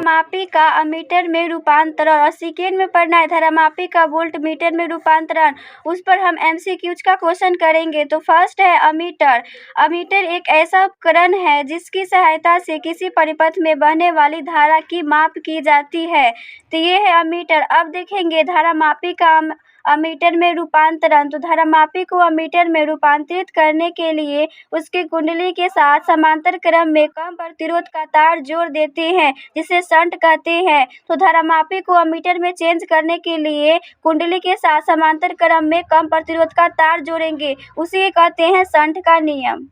धारामापी का अमीटर में रूपांतरण और सेकेंड में पढ़ना है धारामापी का वोल्ट मीटर में रूपांतरण। उस पर हम MCQs का क्वेश्चन करेंगे। तो फर्स्ट है अमीटर। अमीटर एक ऐसा उपकरण है जिसकी सहायता से किसी परिपथ में बहने वाली धारा की माप की जाती है। तो ये है अमीटर। अब देखेंगे धारामापी का अमीटर में रूपांतरण। तो धारामापी को अमीटर में रूपांतरित करने के लिए उसकी कुंडली के साथ समांतर क्रम में कम प्रतिरोध का तार जोड़ देते हैं, जिसे शंट कहते हैं। तो धारामापी को अमीटर में चेंज करने के लिए कुंडली के साथ समांतर क्रम में कम प्रतिरोध का तार जोड़ेंगे, उसे कहते हैं शंट का नियम।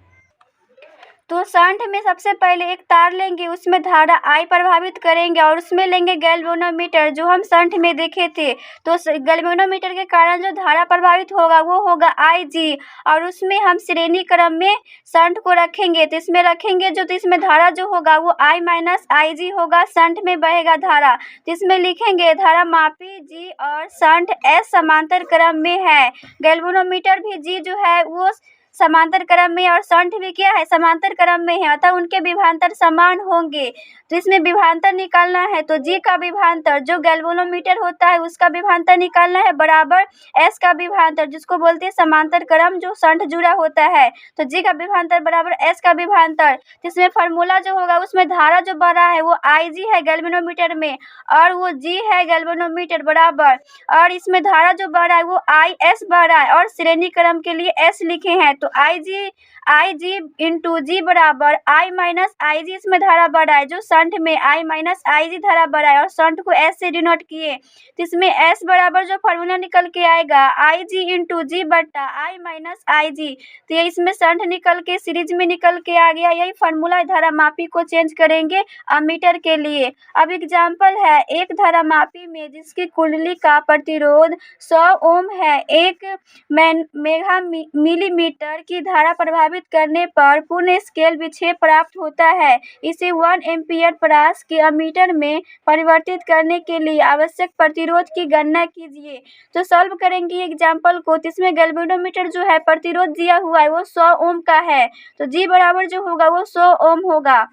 तो शंट में सबसे पहले एक तार लेंगे, उसमें धारा I प्रभावित करेंगे और उसमें लेंगे गैल्वेनोमीटर, जो हम शंट में देखे थे। तो गैल्वेनोमीटर के कारण जो धारा प्रभावित होगा वो होगा IG, और उसमें हम श्रेणी क्रम में शंट को रखेंगे। तो इसमें रखेंगे तो इसमें धारा जो होगा वो I माइनस IG होगा, शंट में बहेगा धारा। तो इसमें लिखेंगे धारामापी G और शंट S समांतर क्रम में है। गैल्वेनोमीटर भी G जो है वो समांतर क्रम में और शंट भी क्या है, समांतर क्रम में है, अतः उनके विभवांतर समान होंगे। तो इसमें विभवांतर निकालना है। तो G का विभवांतर जो गैल्वेनोमीटर होता है उसका विभवांतर निकालना है बराबर S का विभवांतर, जिसको बोलते हैं समांतर क्रम जो शंट जुड़ा होता है। तो G का विभवांतर बराबर S का विभवांतर। इसमें फार्मूला जो होगा उसमें धारा जो बढ़ा है वो IG है गैल्वेनोमीटर में, और वो G है गैल्वेनोमीटर बराबर, और इसमें धारा जो बढ़ा है वो IS बढ़ा है, और श्रेणी क्रम के लिए S लिखे हैं। तो IG इंटू G बराबर I माइनस IG, इसमें धारा बढ़ा है जो शंट में I माइनस IG धारा बढ़ा है, और शंट को S से डिनोट किए। तो इसमें S बराबर जो फार्मूला निकल के आएगा IG इंटू G बट्टा I माइनस IG। तो ये इसमें शंट निकल के सीरीज में निकल के आ गया। यही फार्मूला धारामापी को चेंज करेंगे अमीटर के लिए। अब एग्जाम्पल है, एक धारामापी में जिसकी कुंडली का प्रतिरोध 100 ओम है, 1 मेगा मिलीमीटर की धारा प्रभावित करने पर पूर्ण स्केल विक्षेप प्राप्त होता है। इसे 1 एम्पीयर परास के अमीटर में परिवर्तित करने के लिए आवश्यक प्रतिरोध की गणना कीजिए। तो सॉल्व करेंगे एग्जाम्पल को। तो इसमें गैल्वेनोमीटर जो है प्रतिरोध दिया हुआ है वो 100 ओम का है, तो G बराबर जो होगा वो 100 ओम होगा,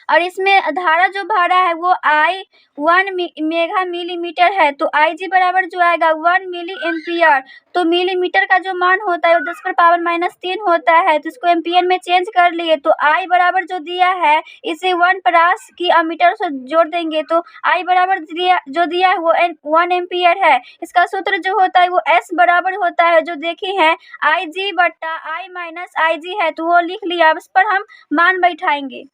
और इसमें धारा जो भरा है वो I 1 मेगा मिलीमीटर है। तो IG बराबर जो आएगा 1 मिली एम्पियर। तो मिलीमीटर का जो मान होता है वो 10⁻³ होता है, तो इसको एम्पियर में चेंज कर लिए। तो I बराबर जो दिया है इसे 1 परास की अमीटर से जोड़ देंगे। तो I बराबर जो दिया है वो 1 एम्पियर है। इसका सूत्र जो होता है वो S बराबर होता है, जो देखे हैं IG बट्टा I माइनस IG है, तो वो लिख लिया। अब इस पर हम मान बैठाएंगे।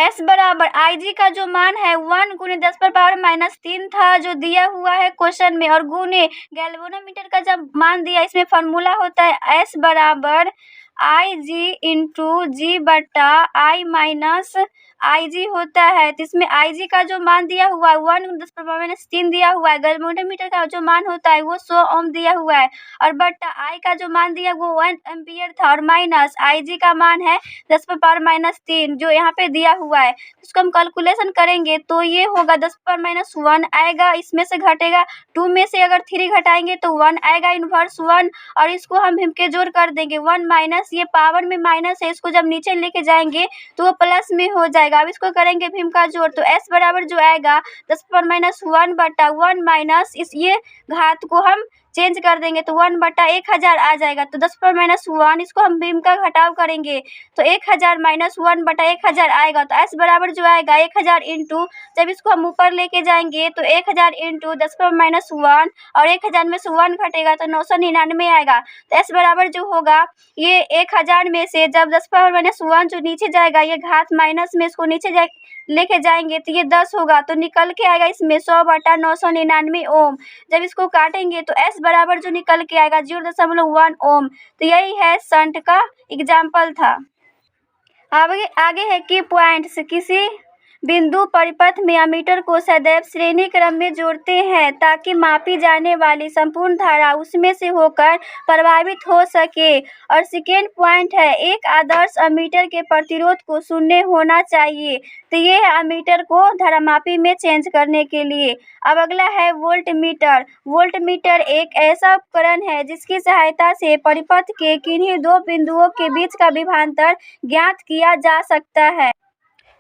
S बराबर IG का जो मान है 1 गुने 10⁻³ था जो दिया हुआ है क्वेश्चन में, और गुने गैल्वेनोमीटर का जब मान दिया, इसमें फार्मूला होता है S बराबर IG इंटू G बट्टा I माइनस IG होता है। तो इसमें IG का जो मान दिया हुआ है 1 10⁻³ दिया हुआ है, गैल्वेनोमीटर का जो मान होता है वो 100 ओम दिया हुआ है, और बट्टा I का जो मान दिया वो 1 एम्पियर था, और माइनस IG का मान है 10⁻³ जो यहाँ पे दिया हुआ है। इसको हम कैलकुलेशन करेंगे तो ये होगा 10⁻1 आएगा, इसमें से घटेगा 2 में से अगर 3 घटाएंगे तो 1 आएगा, इनवर्स 1, और इसको हम भिन्न के जोड़ कर देंगे 1 माइनस, ये पावर में माइनस है, इसको जब नीचे लेके जाएंगे तो वो प्लस में हो जाएगा। अब इसको करेंगे भिन्न का जोड़, तो S बराबर जो आएगा 10⁻1 बटा 1 माइनस इस ये घात को हम चेंज कर देंगे तो 1 बटा 1000 आ जाएगा। तो 10⁻1 इसको हम भीम का घटाव करेंगे तो 1000 माइनस 1 बटा 1000 आएगा। तो S बराबर जो आएगा 1000 इंटू, जब इसको हम ऊपर लेके जाएंगे तो 1000 इंटू 10⁻1, और 1000 में से 1 घटेगा तो 999 आएगा। तो S बराबर जो होगा ये 1000 में से जब 10⁻1 जो नीचे जाएगा, ये घात माइनस में इसको नीचे लेके जाएंगे तो ये 10 होगा, तो निकल के आएगा इसमें 100 बटा 999 ओम। जब इसको काटेंगे तो S बराबर जो निकल के आएगा 0.1 ओम। तो यही है शंट का एग्जाम्पल था। आगे है की पॉइंट्स। किसी बिंदु परिपथ में अमीटर को सदैव श्रेणी क्रम में जोड़ते हैं ताकि मापी जाने वाली संपूर्ण धारा उसमें से होकर प्रभावित हो सके। और सेकेंड पॉइंट है, एक आदर्श अमीटर के प्रतिरोध को शून्य होना चाहिए। तो ये है अमीटर को धारामापी में चेंज करने के लिए। अब अगला है वोल्ट मीटर। वोल्ट मीटर एक ऐसा उपकरण है जिसकी सहायता से परिपथ के किन्हीं दो बिंदुओं के बीच का विभवांतर ज्ञात किया जा सकता है।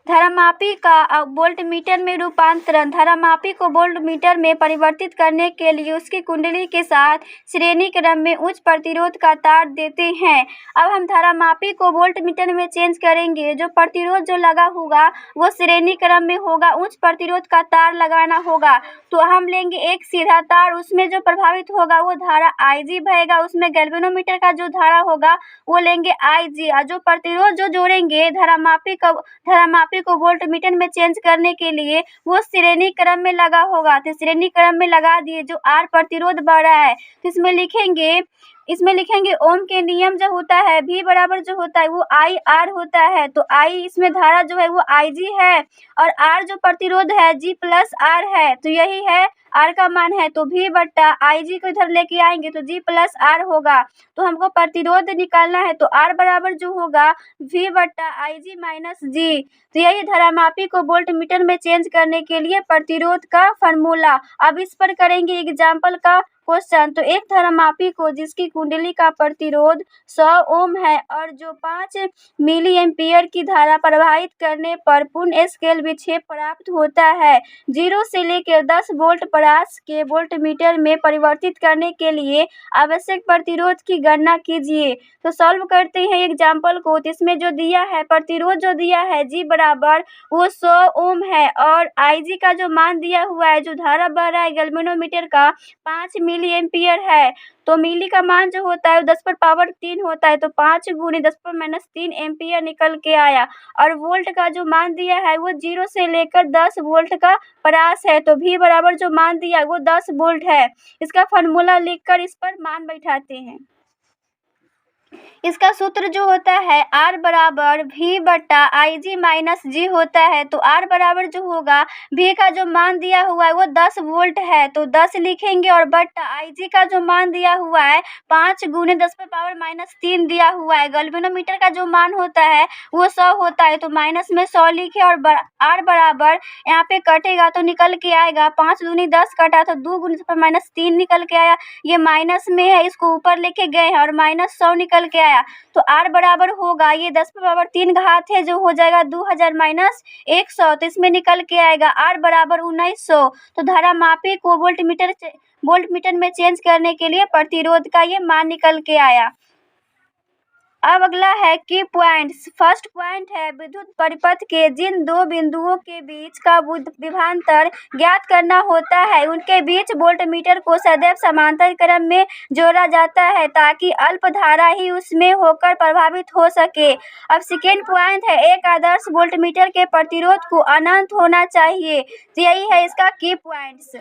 धारामापी का वोल्टमीटर में रूपांतरण। धारामापी को वोल्टमीटर में परिवर्तित करने के लिए उसकी कुंडली के साथ श्रेणी क्रम में उच्च प्रतिरोध का तार देते हैं। अब हम धारामापी को वोल्टमीटर में चेंज करेंगे। जो प्रतिरोध जो लगा होगा वो श्रेणी क्रम में होगा, उच्च प्रतिरोध का तार लगाना होगा। तो हम लेंगे एक सीधा तार, उसमें जो प्रभावित होगा वो धारा Ig बहेगा, उसमें गैल्वेनोमीटर का जो धारा होगा वो लेंगे Ig। और जो प्रतिरोध जो जोड़ेंगे धारामापी को वोल्टमीटर में चेंज करने के लिए वो श्रेणी क्रम में लगा होगा। तो श्रेणी क्रम में लगा दिए। जो R प्रतिरोध बढ़ रहा है तो इसमें लिखेंगे ओम के नियम जो होता है V बराबर जो होता है वो IR होता है। तो I इसमें धारा जो है वो Ig है और R जो प्रतिरोध है G प्लस R है। तो यही है R का मान है। तो V बट्टा Ig को इधर लेके आएंगे तो G प्लस R होगा। तो हमको प्रतिरोध निकालना है तो R बराबर जो होगा V बट्टा Ig माइनस G। तो यही धारामापी को वोल्टमीटर में चेंज करने के लिए प्रतिरोध का फार्मूला। अब इस पर करेंगे एग्जाम्पल का क्वेश्चन। तो एक धारामापी को जिसकी कुंडली का प्रतिरोध 100 ओम है और जो 5 मिली एम्पियर की धारा प्रवाहित करने पर पूर्ण स्केल विक्षेप प्राप्त होता है। 0 से लेकर 10 वोल्ट परास के वोल्टमीटर में परिवर्तित करने के लिए आवश्यक प्रतिरोध की गणना कीजिए। तो सॉल्व करते हैं एग्जाम्पल को। तो इसमें जो दिया है प्रतिरोध जो दिया है G बराबर वो 100 ओम है और Ig का जो मान दिया हुआ है, जो धारा बह रहा है गैल्वेनोमीटर का 5 मिली एम्पियर है। तो मिली का मान जो होता है 10 पर पावर 3 होता है। तो 5 गुणे 10 पर माइनस 3 एम्पियर निकल के आया। और वोल्ट का जो मान दिया है वो 0 से लेकर 10 वोल्ट का परास है। तो V बराबर जो मान दिया है वो 10 वोल्ट है। इसका फार्मूला लिखकर इस पर मान बैठाते हैं। इसका सूत्र जो होता है R बराबर V बट्टा Ig माइनस G होता है। तो R बराबर जो होगा V का जो मान दिया हुआ है वो 10 वोल्ट है तो 10 लिखेंगे और बट्टा Ig का जो मान दिया हुआ है 5 गुने 10 पर पावर माइनस 3 दिया हुआ है। गैल्वेनोमीटर का जो मान होता है वो 100 होता है। तो माइनस में 100 लिखे और R बराबर यहाँ पे कटेगा तो निकल के आएगा 5 दूनी 10 कटा तो 2 गुने 10 पर माइनस 3 निकल के आया। ये माइनस में है, इसको ऊपर लेके गए हैं और माइनस 100 निकल के आया। तो R बराबर होगा ये 10 पर पावर 3 घात है जो हो जाएगा 2000 माइनस 100। तो इसमें निकल के आएगा R बराबर 1900। तो धारामापी को वोल्टमीटर में चेंज करने के लिए प्रतिरोध का ये मान निकल के आया। अब अगला है की पॉइंट्स। फर्स्ट पॉइंट है विद्युत परिपथ के जिन दो बिंदुओं के बीच का विभवांतर ज्ञात करना होता है उनके बीच वोल्टमीटर को सदैव समांतर क्रम में जोड़ा जाता है ताकि अल्प धारा ही उसमें होकर प्रभावित हो सके। अब सेकेंड पॉइंट है एक आदर्श वोल्टमीटर के प्रतिरोध को अनंत होना चाहिए। तो यही है इसका की पॉइंट्स।